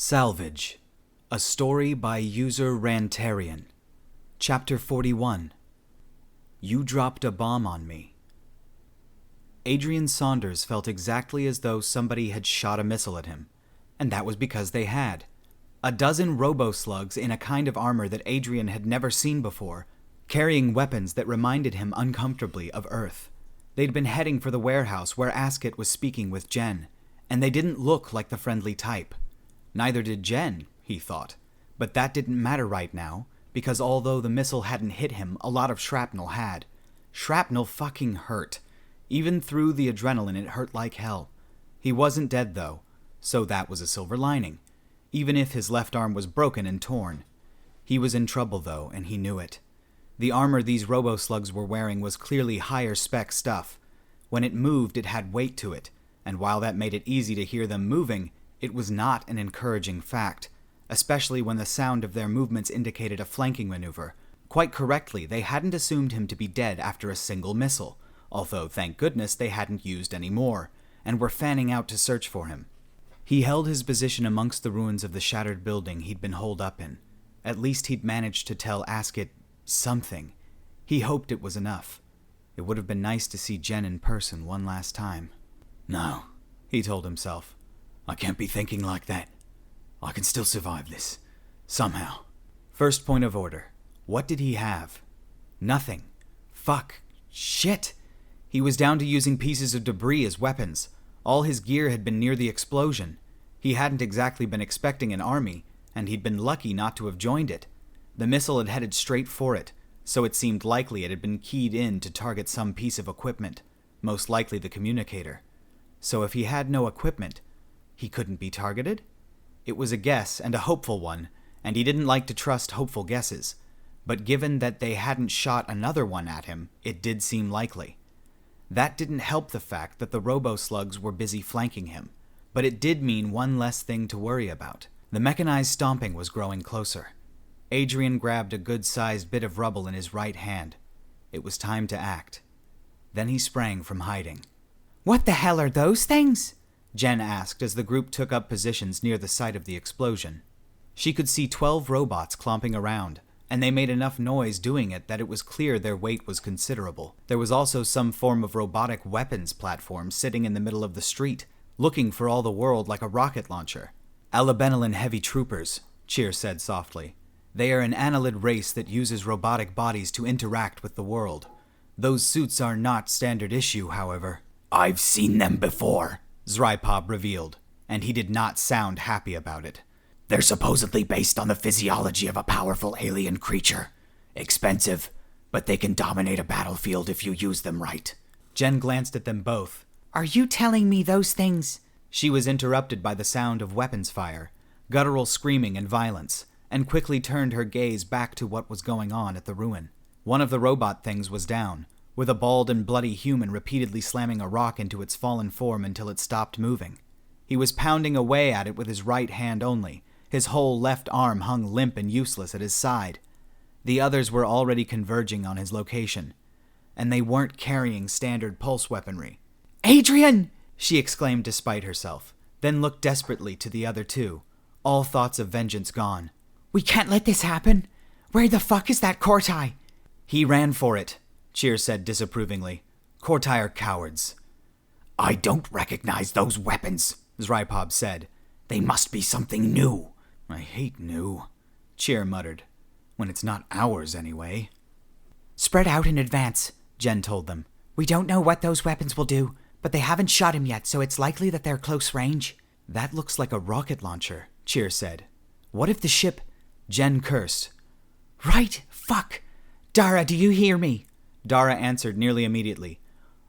Salvage, a story by user Rantarian. Chapter 41. You dropped a bomb on me. Adrienne Saunders felt exactly as though somebody had shot a missile at him, and that was because they had. A dozen robo-slugs in a kind of armor that Adrienne had never seen before, carrying weapons that reminded him uncomfortably of Earth. They'd been heading for the warehouse where Asket was speaking with Jen, and they didn't look like the friendly type. Neither did Jen, he thought, but that didn't matter right now, because although the missile hadn't hit him, a lot of shrapnel had. Shrapnel fucking hurt. Even through the adrenaline, it hurt like hell. He wasn't dead, though, so that was a silver lining, even if his left arm was broken and torn. He was in trouble, though, and he knew it. The armor these robo-slugs were wearing was clearly higher-spec stuff. When it moved, it had weight to it, and while that made it easy to hear them moving, it was not an encouraging fact, especially when the sound of their movements indicated a flanking maneuver. Quite correctly, they hadn't assumed him to be dead after a single missile, although thank goodness they hadn't used any more, and were fanning out to search for him. He held his position amongst the ruins of the shattered building he'd been holed up in. At least he'd managed to tell Asket something. He hoped it was enough. It would have been nice to see Jen in person one last time. No, he told himself. I can't be thinking like that. I can still survive this. Somehow. First point of order. What did he have? Nothing. Fuck. Shit. He was down to using pieces of debris as weapons. All his gear had been near the explosion. He hadn't exactly been expecting an army, and he'd been lucky not to have joined it. The missile had headed straight for it, so it seemed likely it had been keyed in to target some piece of equipment, most likely the communicator. So if he had no equipment, he couldn't be targeted? It was a guess, and a hopeful one, and he didn't like to trust hopeful guesses. But given that they hadn't shot another one at him, it did seem likely. That didn't help the fact that the robo-slugs were busy flanking him, but it did mean one less thing to worry about. The mechanized stomping was growing closer. Adrienne grabbed a good-sized bit of rubble in his right hand. It was time to act. Then he sprang from hiding. What the hell are those things? Jen asked as the group took up positions near the site of the explosion. She could see 12 robots clomping around, and they made enough noise doing it that it was clear their weight was considerable. There was also some form of robotic weapons platform sitting in the middle of the street, looking for all the world like a rocket launcher. Alabenelin heavy troopers, Cheer said softly. They are an annelid race that uses robotic bodies to interact with the world. Those suits are not standard issue, however. I've seen them before, Zrypov revealed, and he did not sound happy about it. They're supposedly based on the physiology of a powerful alien creature. Expensive, but they can dominate a battlefield if you use them right. Jen glanced at them both. Are you telling me those things? She was interrupted by the sound of weapons fire, guttural screaming and violence, and quickly turned her gaze back to what was going on at the ruin. One of the robot things was down, with a bald and bloody human repeatedly slamming a rock into its fallen form until it stopped moving. He was pounding away at it with his right hand only. His whole left arm hung limp and useless at his side. The others were already converging on his location, and they weren't carrying standard pulse weaponry. Adrienne! She exclaimed despite herself, then looked desperately to the other two, all thoughts of vengeance gone. We can't let this happen. Where the fuck is that Kortai? He ran for it, Cheer said disapprovingly. Kortai are cowards. I don't recognize those weapons, Zrypov said. They must be something new. I hate new, Cheer muttered. When it's not ours, anyway. Spread out in advance, Jen told them. We don't know what those weapons will do, but they haven't shot him yet, so it's likely that they're close range. That looks like a rocket launcher, Cheer said. What if the ship... Jen cursed. Right, fuck. Dara, do you hear me? Dara answered nearly immediately.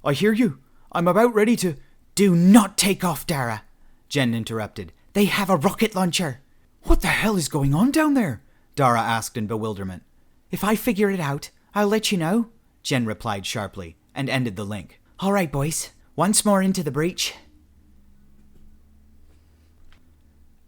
I hear you. I'm about ready to... Do not take off, Dara, Jen interrupted. They have a rocket launcher. What the hell is going on down there? Dara asked in bewilderment. If I figure it out, I'll let you know, Jen replied sharply, and ended the link. All right, boys. Once more into the breach.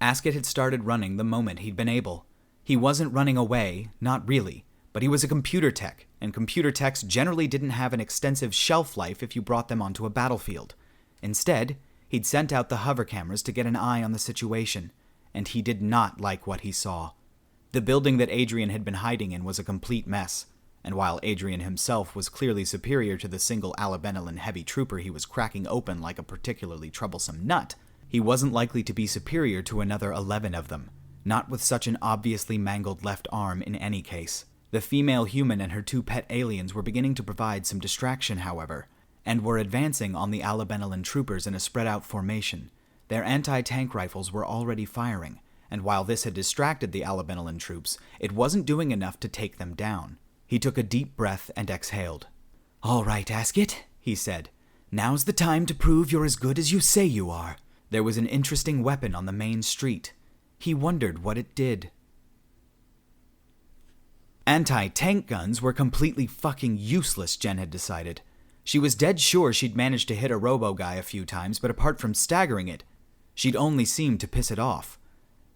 Asket had started running the moment he'd been able. He wasn't running away, not really, but he was a computer tech, and computer techs generally didn't have an extensive shelf life if you brought them onto a battlefield. Instead, he'd sent out the hover cameras to get an eye on the situation, and he did not like what he saw. The building that Adrienne had been hiding in was a complete mess, and while Adrienne himself was clearly superior to the single Alabenelin heavy trooper he was cracking open like a particularly troublesome nut, he wasn't likely to be superior to another 11 of them, not with such an obviously mangled left arm in any case. The female human and her 2 pet aliens were beginning to provide some distraction, however, and were advancing on the Alabenelin troopers in a spread-out formation. Their anti-tank rifles were already firing, and while this had distracted the Alabenelin troops, it wasn't doing enough to take them down. He took a deep breath and exhaled. "All right, Asket," he said. "Now's the time to prove you're as good as you say you are." There was an interesting weapon on the main street. He wondered what it did. Anti-tank guns were completely fucking useless, Jen had decided. She was dead sure she'd managed to hit a robo guy a few times, but apart from staggering it, she'd only seemed to piss it off.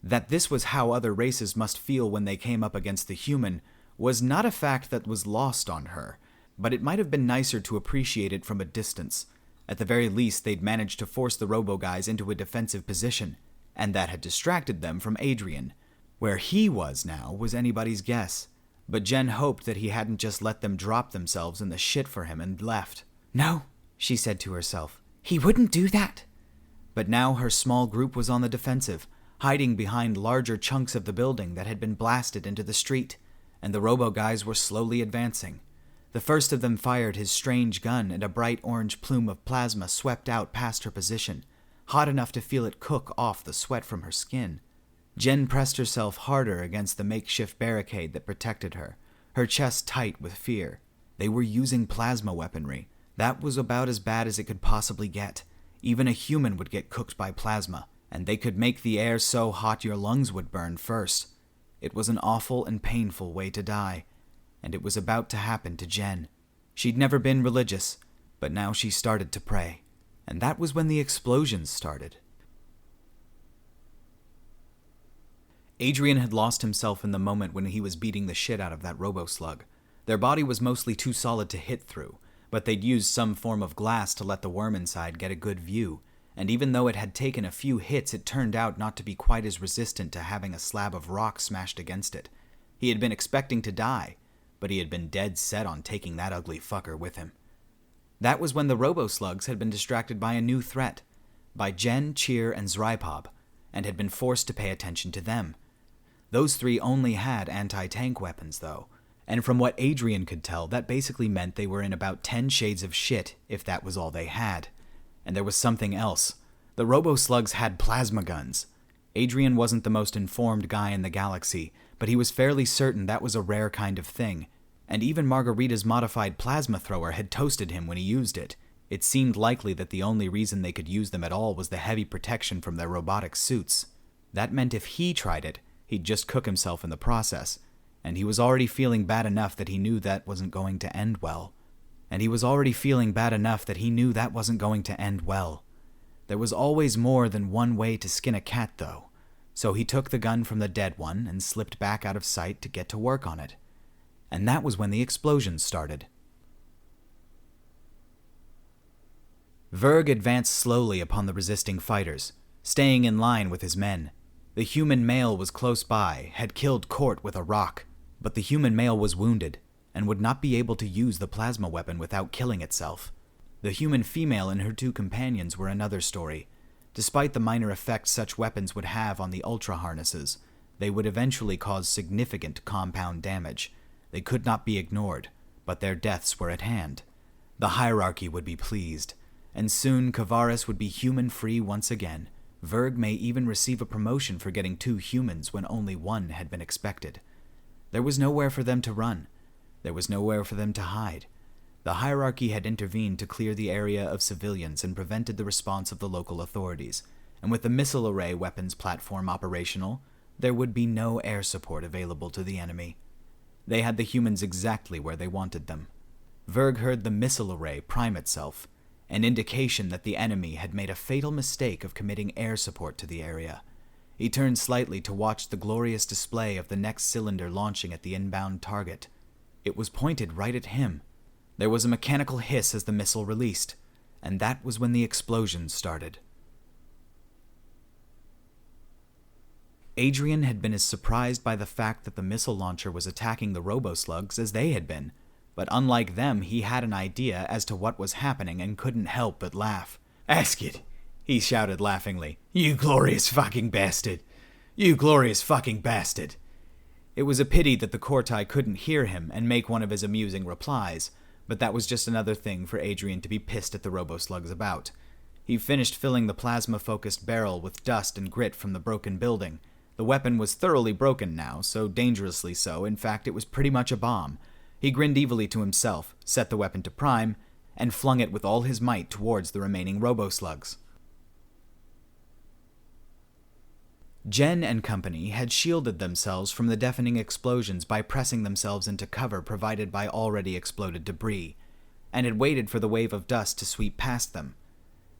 That this was how other races must feel when they came up against the human was not a fact that was lost on her, but it might have been nicer to appreciate it from a distance. At the very least, they'd managed to force the robo-guys into a defensive position, and that had distracted them from Adrienne. Where he was now was anybody's guess, but Jen hoped that he hadn't just let them drop themselves in the shit for him and left. "No," she said to herself. "He wouldn't do that." But now her small group was on the defensive, hiding behind larger chunks of the building that had been blasted into the street, and the robo-guys were slowly advancing. The first of them fired his strange gun, and a bright orange plume of plasma swept out past her position, hot enough to feel it cook off the sweat from her skin. Jen pressed herself harder against the makeshift barricade that protected her, her chest tight with fear. They were using plasma weaponry. That was about as bad as it could possibly get. Even a human would get cooked by plasma, and they could make the air so hot your lungs would burn first. It was an awful and painful way to die, and it was about to happen to Jen. She'd never been religious, but now she started to pray, and that was when the explosions started. Adrienne had lost himself in the moment when he was beating the shit out of that robo-slug. Their body was mostly too solid to hit through, but they'd used some form of glass to let the worm inside get a good view, and even though it had taken a few hits, it turned out not to be quite as resistant to having a slab of rock smashed against it. He had been expecting to die, but he had been dead set on taking that ugly fucker with him. That was when the robo-slugs had been distracted by a new threat, by Jen, Cheer, and Zrypov, and had been forced to pay attention to them. Those 3 only had anti-tank weapons, though, and from what Adrienne could tell, that basically meant they were in about 10 shades of shit if that was all they had. And there was something else. The robo-slugs had plasma guns. Adrienne wasn't the most informed guy in the galaxy, but he was fairly certain that was a rare kind of thing, and even Margarita's modified plasma thrower had toasted him when he used it. It seemed likely that the only reason they could use them at all was the heavy protection from their robotic suits. That meant if he tried it, he'd just cook himself in the process, and he was already feeling bad enough that he knew that wasn't going to end well. There was always more than one way to skin a cat, though, so he took the gun from the dead one and slipped back out of sight to get to work on it. And that was when the explosions started. Verg advanced slowly upon the resisting fighters, staying in line with his men. The human male was close by, had killed Court with a rock, but the human male was wounded, and would not be able to use the plasma weapon without killing itself. The human female and her 2 companions were another story. Despite the minor effects such weapons would have on the ultra harnesses, they would eventually cause significant compound damage. They could not be ignored, but their deaths were at hand. The hierarchy would be pleased, and soon Kavaris would be human-free once again. Verg may even receive a promotion for getting 2 humans when only 1 had been expected. There was nowhere for them to run. There was nowhere for them to hide. The hierarchy had intervened to clear the area of civilians and prevented the response of the local authorities, and with the missile array weapons platform operational, there would be no air support available to the enemy. They had the humans exactly where they wanted them. Verg heard the missile array prime itself, an indication that the enemy had made a fatal mistake of committing air support to the area. He turned slightly to watch the glorious display of the next cylinder launching at the inbound target. It was pointed right at him. There was a mechanical hiss as the missile released, and that was when the explosions started. Adrienne had been as surprised by the fact that the missile launcher was attacking the robo-slugs as they had been, but unlike them, he had an idea as to what was happening and couldn't help but laugh. "Ask it," he shouted laughingly. "You glorious fucking bastard! You glorious fucking bastard!" It was a pity that the Cortai couldn't hear him and make one of his amusing replies, but that was just another thing for Adrienne to be pissed at the robo-slugs about. He finished filling the plasma-focused barrel with dust and grit from the broken building. The weapon was thoroughly broken now, so dangerously so, in fact it was pretty much a bomb. He grinned evilly to himself, set the weapon to prime, and flung it with all his might towards the remaining robo-slugs. Jen and company had shielded themselves from the deafening explosions by pressing themselves into cover provided by already exploded debris, and had waited for the wave of dust to sweep past them.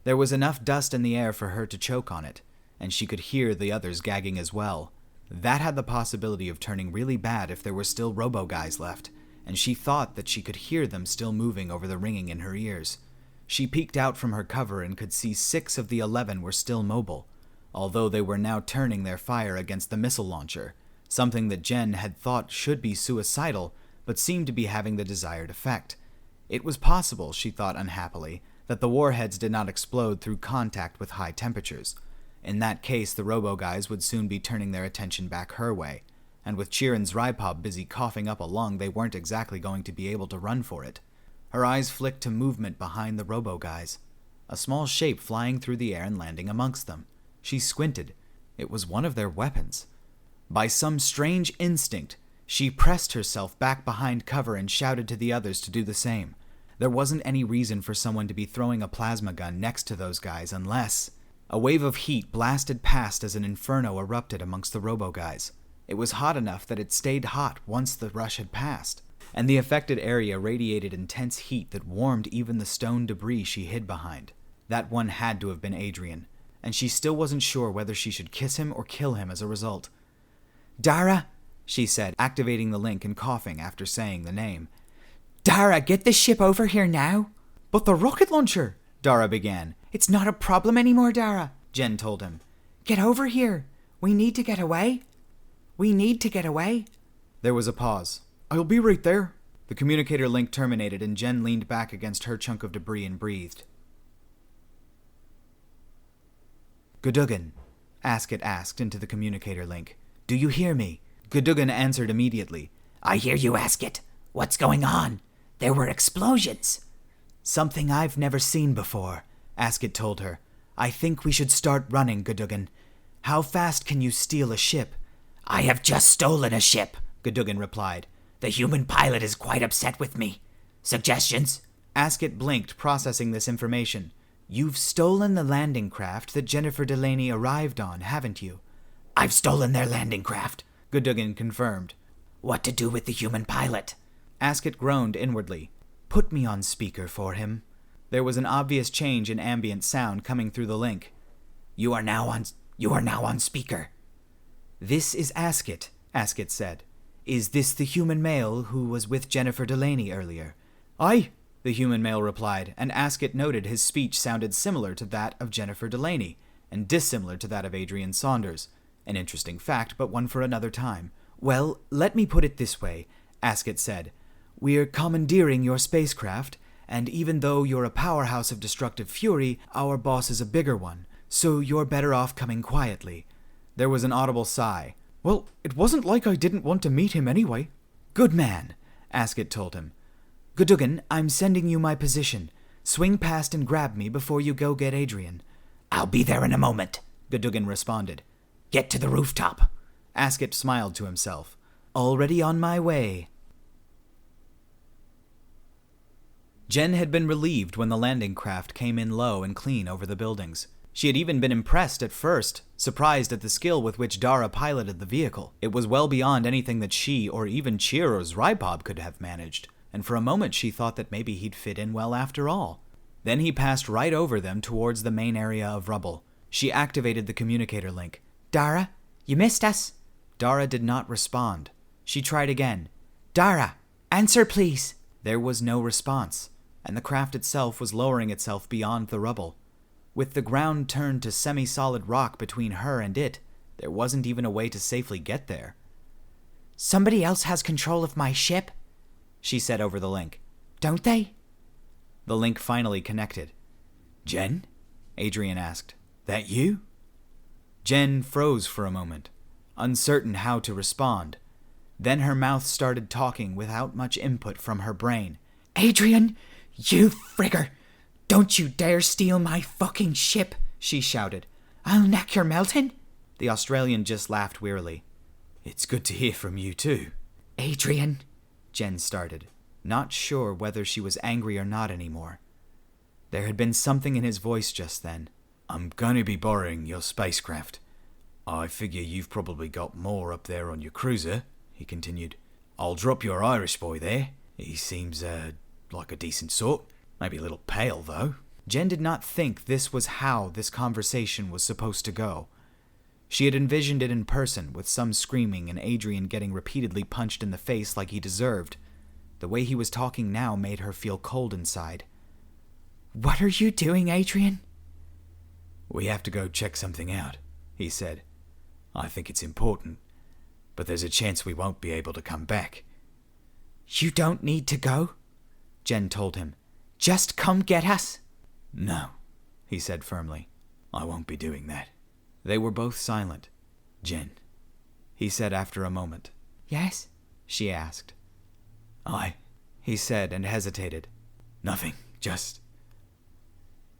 There was enough dust in the air for her to choke on it, and she could hear the others gagging as well. That had the possibility of turning really bad if there were still robo-guys left, and she thought that she could hear them still moving over the ringing in her ears. She peeked out from her cover and could see 6 of the 11 were still mobile, although they were now turning their fire against the missile launcher, something that Jen had thought should be suicidal, but seemed to be having the desired effect. It was possible, she thought unhappily, that the warheads did not explode through contact with high temperatures. In that case, the robo-guys would soon be turning their attention back her way, and with Chiron's Rypop busy coughing up a lung, they weren't exactly going to be able to run for it. Her eyes flicked to movement behind the robo-guys, a small shape flying through the air and landing amongst them. She squinted. It was one of their weapons. By some strange instinct, she pressed herself back behind cover and shouted to the others to do the same. There wasn't any reason for someone to be throwing a plasma gun next to those guys unless... A wave of heat blasted past as an inferno erupted amongst the robo-guys. It was hot enough that it stayed hot once the rush had passed, and the affected area radiated intense heat that warmed even the stone debris she hid behind. That one had to have been Adrienne, and she still wasn't sure whether she should kiss him or kill him as a result. "Dara," she said, activating the link and coughing after saying the name. "Dara, get the ship over here now." "But the rocket launcher," Dara began. "It's not a problem anymore, Dara," Jen told him. "Get over here. We need to get away. We need to get away." There was a pause. "I'll be right there." The communicator link terminated and Jen leaned back against her chunk of debris and breathed. "Gudugan," Askett asked into the communicator link. "Do you hear me?" Gudugan answered immediately. "I hear you, Askett. What's going on? There were explosions." "Something I've never seen before," Askett told her. "I think we should start running, Gudugan. How fast can you steal a ship?" "I have just stolen a ship," Gudugan replied. "The human pilot is quite upset with me. Suggestions?" Askett blinked, processing this information. "You've stolen the landing craft that Jennifer Delaney arrived on, haven't you?" "I've stolen their landing craft," Gudugan confirmed. "What to do with the human pilot?" Askett groaned inwardly. "Put me on speaker for him." There was an obvious change in ambient sound coming through the link. You are now on speaker." "This is Askett," Askett said. "Is this the human male who was with Jennifer Delaney earlier?" "Aye," the human male replied, and Askett noted his speech sounded similar to that of Jennifer Delaney, and dissimilar to that of Adrienne Saunders. An interesting fact, but one for another time. "Well, let me put it this way," Askett said. "We're commandeering your spacecraft, and even though you're a powerhouse of destructive fury, our boss is a bigger one, so you're better off coming quietly." There was an audible sigh. "Well, it wasn't like I didn't want to meet him anyway." "Good man," Askett told him. "Gudugan, I'm sending you my position. Swing past and grab me before you go get Adrienne." "I'll be there in a moment," Gudugan responded. "Get to the rooftop." Askett smiled to himself. "Already on my way." Jen had been relieved when the landing craft came in low and clean over the buildings. She had even been impressed at first, surprised at the skill with which Dara piloted the vehicle. It was well beyond anything that she or even Chiro's Rypop could have managed, and for a moment she thought that maybe he'd fit in well after all. Then he passed right over them towards the main area of rubble. She activated the communicator link. "Dara, you missed us." Dara did not respond. She tried again. "Dara, answer please." There was no response, and the craft itself was lowering itself beyond the rubble. With the ground turned to semi-solid rock between her and it, There wasn't even a way to safely get there. Somebody else has control of my ship, she said over the link. Don't they? The link finally connected. Jen? Adrienne asked. That you? Jen froze for a moment, uncertain how to respond. Then her mouth started talking without much input from her brain. Adrienne, you frigger! Don't you dare steal my fucking ship, she shouted. I'll neck your melting. The Australian just laughed wearily. It's good to hear from you too. Adrienne, Jen started, not sure whether she was angry or not anymore. There had been something in his voice just then. I'm going to be borrowing your spacecraft. I figure you've probably got more up there on your cruiser, he continued. I'll drop your Irish boy there. He seems, like a decent sort. Maybe a little pale, though. Jen did not think this was how this conversation was supposed to go. She had envisioned it in person, with some screaming and Adrienne getting repeatedly punched in the face like he deserved. The way he was talking now made her feel cold inside. What are you doing, Adrienne? We have to go check something out, he said. I think it's important, but there's a chance we won't be able to come back. You don't need to go, Jen told him. Just come get us. No, he said firmly. I won't be doing that. They were both silent. Jen, he said after a moment. Yes? She asked. He said and hesitated. Nothing, just...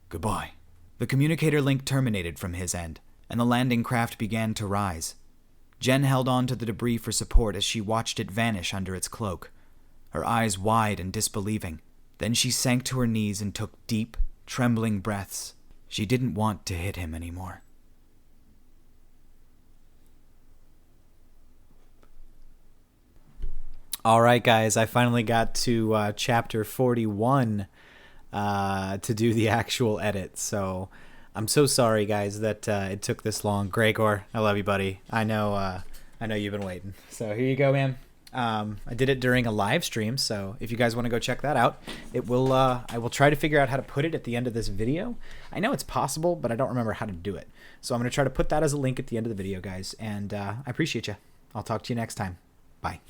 Goodbye. The communicator link terminated from his end, and the landing craft began to rise. Jen held on to the debris for support as she watched it vanish under its cloak, her eyes wide and disbelieving. Then she sank to her knees and took deep, trembling breaths. She didn't want to hit him anymore. All right, guys, I finally got to chapter 41 to do the actual edit. So I'm so sorry, guys, that it took this long. Gregor, I love you, buddy. I know you've been waiting. So here you go, man. I did it during a live stream, so if you guys want to go check that out, I will try to figure out how to put it at the end of this video. I know it's possible, but I don't remember how to do it. So I'm going to try to put that as a link at the end of the video, guys. And I appreciate you. I'll talk to you next time. Bye.